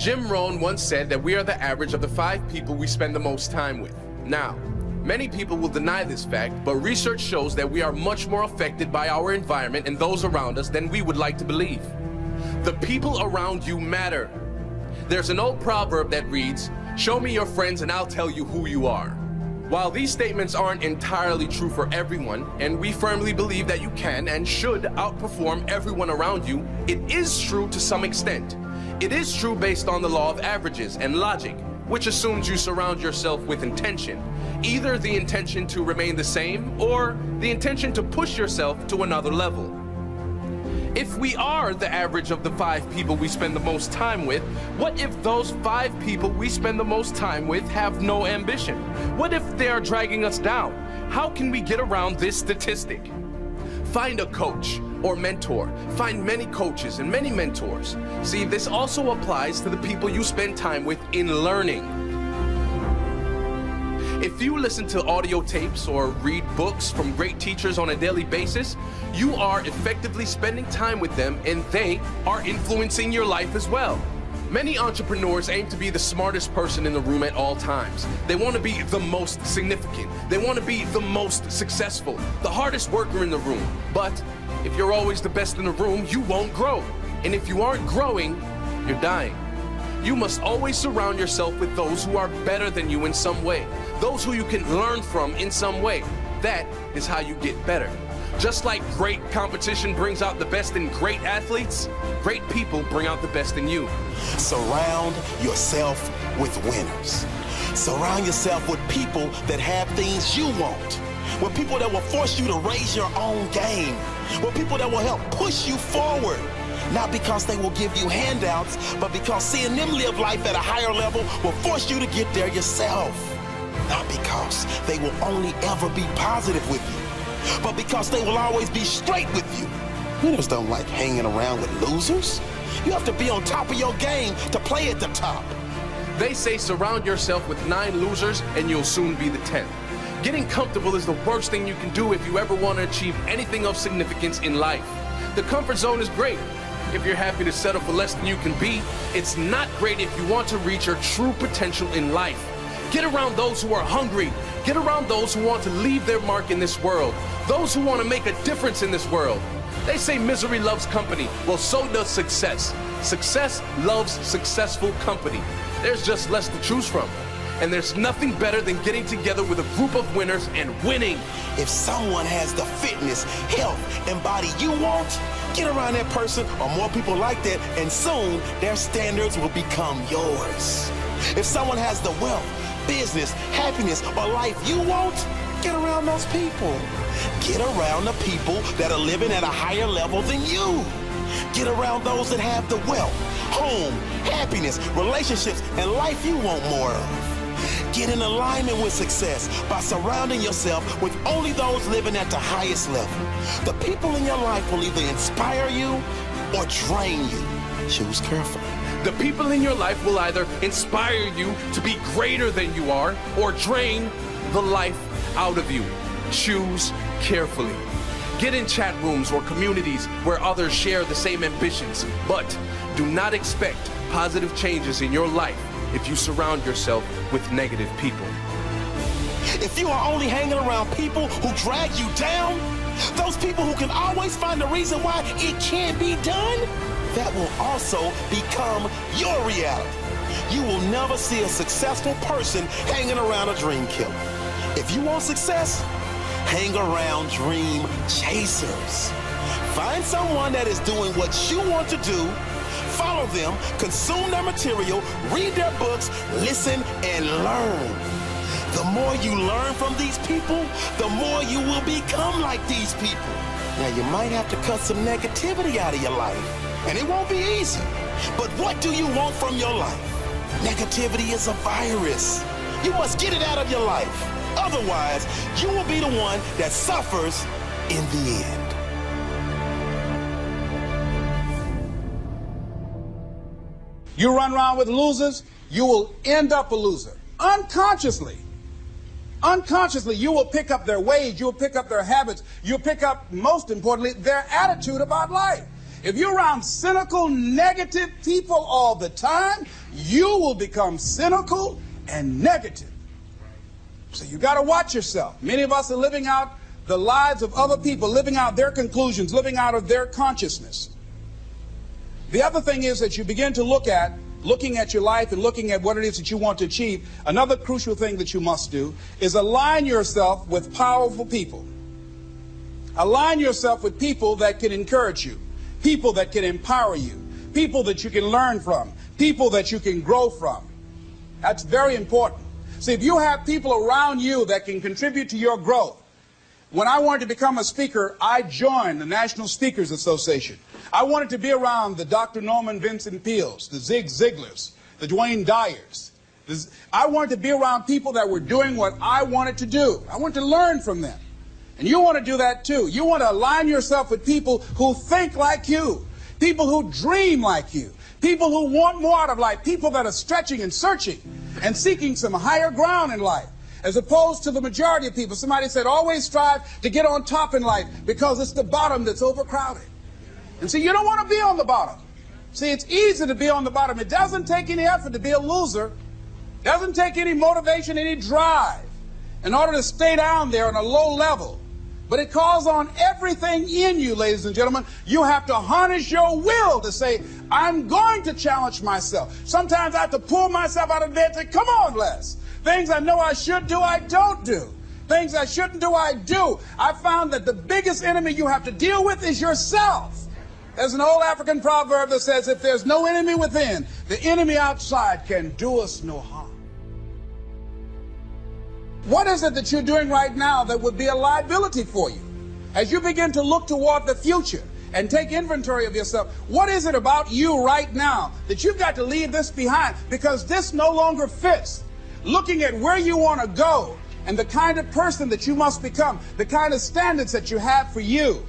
Jim Rohn once said that we are the average of the 5 people we spend the most time with. Now, many people will deny this fact, but research shows that we are much more affected by our environment and those around us than we would like to believe. The people around you matter. There's an old proverb that reads, "Show me your friends and I'll tell you who you are." While these statements aren't entirely true for everyone, and we firmly believe that you can and should outperform everyone around you, it is true to some extent. It is true based on the law of averages and logic, which assumes you surround yourself with intention. Either the intention to remain the same or the intention to push yourself to another level. If we are the average of the 5 people we spend the most time with, what if those 5 people we spend the most time with have no ambition? What if they are dragging us down? How can we get around this statistic? Find a coach or mentor. Find many coaches and many mentors. See, this also applies to the people you spend time with in learning. If you listen to audio tapes or read books from great teachers on a daily basis, you are effectively spending time with them and they are influencing your life as well. Many entrepreneurs aim to be the smartest person in the room at all times. They want to be the most significant. They want to be the most successful, the hardest worker in the room. But if you're always the best in the room, you won't grow. And if you aren't growing, you're dying. You must always surround yourself with those who are better than you in some way, those who you can learn from in some way. That is how you get better. Just like great competition brings out the best in great athletes, great people bring out the best in you. Surround yourself with winners. Surround yourself with people that have things you want. With people that will force you to raise your own game. With people that will help push you forward. Not because they will give you handouts, but because seeing them live life at a higher level will force you to get there yourself. Not because they will only ever be positive with you, but because they will always be straight with you. Winners don't like hanging around with losers. You have to be on top of your game to play at the top. They say surround yourself with 9 losers and you'll soon be the 10th. Getting comfortable is the worst thing you can do if you ever want to achieve anything of significance in life. The comfort zone is great if you're happy to settle for less than you can be. It's not great if you want to reach your true potential in life. Get around those who are hungry. Get around those who want to leave their mark in this world. Those who want to make a difference in this world. They say misery loves company. Well, so does success. Success loves successful company. There's just less to choose from. And there's nothing better than getting together with a group of winners and winning. If someone has the fitness, health, and body you want, get around that person or more people like that, and soon their standards will become yours. If someone has the wealth, business, happiness, or life you want, get around those people. Get around the people that are living at a higher level than you. Get around those that have the wealth, home, happiness, relationships, and life you want more of. Get in alignment with success by surrounding yourself with only those living at the highest level. The people in your life will either inspire you or drain you. Choose carefully. The people in your life will either inspire you to be greater than you are or drain the life out of you. Choose carefully. Get in chat rooms or communities where others share the same ambitions, but do not expect positive changes in your life if you surround yourself with negative people. If you are only hanging around people who drag you down, those people who can always find a reason why it can't be done, that will also become your reality. You will never see a successful person hanging around a dream killer. If you want success, hang around dream chasers. Find someone that is doing what you want to do, follow them, consume their material, read their books, listen, and learn. The more you learn from these people, the more you will become like these people. Now, you might have to cut some negativity out of your life, and it won't be easy. But what do you want from your life? Negativity is a virus. You must get it out of your life. Otherwise, you will be the one that suffers in the end. You run around with losers, you will end up a loser. Unconsciously. Unconsciously, you will pick up their ways, you'll pick up their habits, you'll pick up, most importantly, their attitude about life. If you're around cynical, negative people all the time, you will become cynical and negative. So you got to watch yourself. Many of us are living out the lives of other people, living out their conclusions, living out of their consciousness. The other thing is that you begin to looking at your life and looking at what it is that you want to achieve. Another crucial thing that you must do is align yourself with powerful people. Align yourself with people that can encourage you, people that can empower you, people that you can learn from, people that you can grow from. That's very important. See, if you have people around you that can contribute to your growth. When I wanted to become a speaker, I joined the National Speakers Association. I wanted to be around the Dr. Norman Vincent Peales, the Zig Ziglars, the Dwayne Dyers. I wanted to be around people that were doing what I wanted to do. I wanted to learn from them. And you want to do that too. You want to align yourself with people who think like you, people who dream like you, people who want more out of life, people that are stretching and searching and seeking some higher ground in life, as opposed to the majority of people. Somebody said, always strive to get on top in life because it's the bottom that's overcrowded. And see, you don't want to be on the bottom. See, it's easy to be on the bottom. It doesn't take any effort to be a loser. It doesn't take any motivation, any drive in order to stay down there on a low level. But it calls on everything in you, ladies and gentlemen. You have to harness your will to say, I'm going to challenge myself. Sometimes I have to pull myself out of bed and say, come on, Les. Things I know I should do, I don't do. Things I shouldn't do, I do. I found that the biggest enemy you have to deal with is yourself. There's an old African proverb that says, if there's no enemy within, the enemy outside can do us no harm. What is it that you're doing right now that would be a liability for you? As you begin to look toward the future and take inventory of yourself, what is it about you right now that you've got to leave this behind because this no longer fits? Looking at where you want to go and the kind of person that you must become, the kind of standards that you have for you.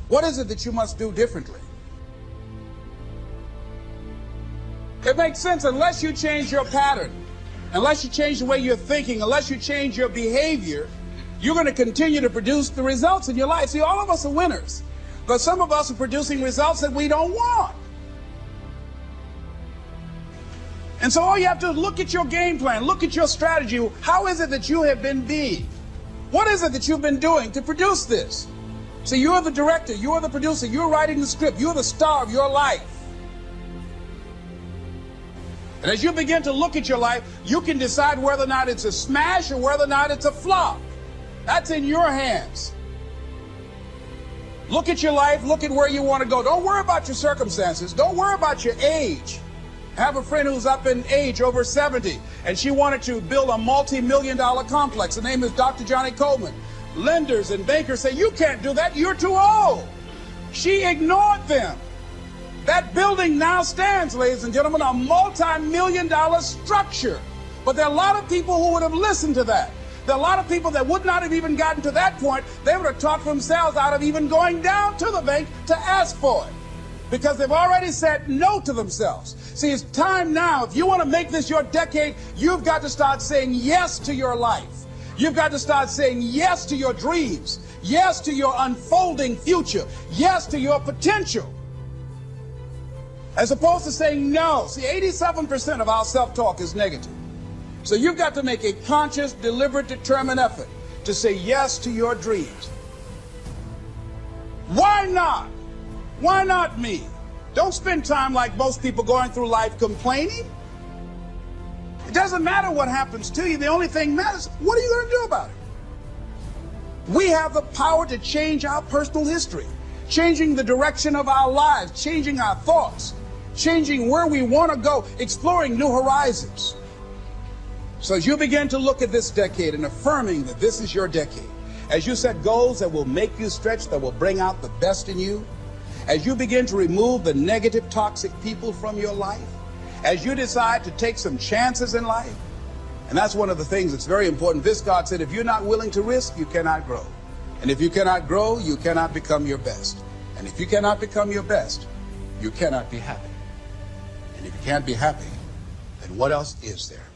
What is it that you must do differently? It makes sense unless you change your pattern, unless you change the way you're thinking, unless you change your behavior, you're going to continue to produce the results in your life. See, all of us are winners, but some of us are producing results that we don't want. And so all you have to do is look at your game plan, look at your strategy. How is it that you have been being? What is it that you've been doing to produce this? See, you're the director, you're the producer, you're writing the script, you're the star of your life. And as you begin to look at your life, you can decide whether or not it's a smash or whether or not it's a flop. That's in your hands. Look at your life, look at where you want to go. Don't worry about your circumstances. Don't worry about your age. I have a friend who's up in age, over 70, and she wanted to build a multi-million-dollar complex. Her name is Dr. Johnny Coleman. Lenders and bankers say, you can't do that, you're too old. She ignored them. That building now stands, ladies and gentlemen, a multi-million-dollar structure. But there are a lot of people who would have listened to that. There are a lot of people that would not have even gotten to that point. They would have talked themselves out of even going down to the bank to ask for it, because they've already said no to themselves. See, it's time now. If you want to make this your decade, you've got to start saying yes to your life. You've got to start saying yes to your dreams, yes to your unfolding future, yes to your potential, as opposed to saying no. See, 87% of our self-talk is negative. So you've got to make a conscious, deliberate, determined effort to say yes to your dreams. Why not? Why not me? Don't spend time like most people going through life complaining. It doesn't matter what happens to you. The only thing matters, what are you going to do about it? We have the power to change our personal history, changing the direction of our lives, changing our thoughts, changing where we want to go, exploring new horizons. So as you begin to look at this decade and affirming that this is your decade, as you set goals that will make you stretch, that will bring out the best in you, as you begin to remove the negative, toxic people from your life, as you decide to take some chances in life, and that's one of the things that's very important. This God said, if you're not willing to risk, you cannot grow. And if you cannot grow, you cannot become your best. And if you cannot become your best, you cannot be happy. And if you can't be happy, then what else is there?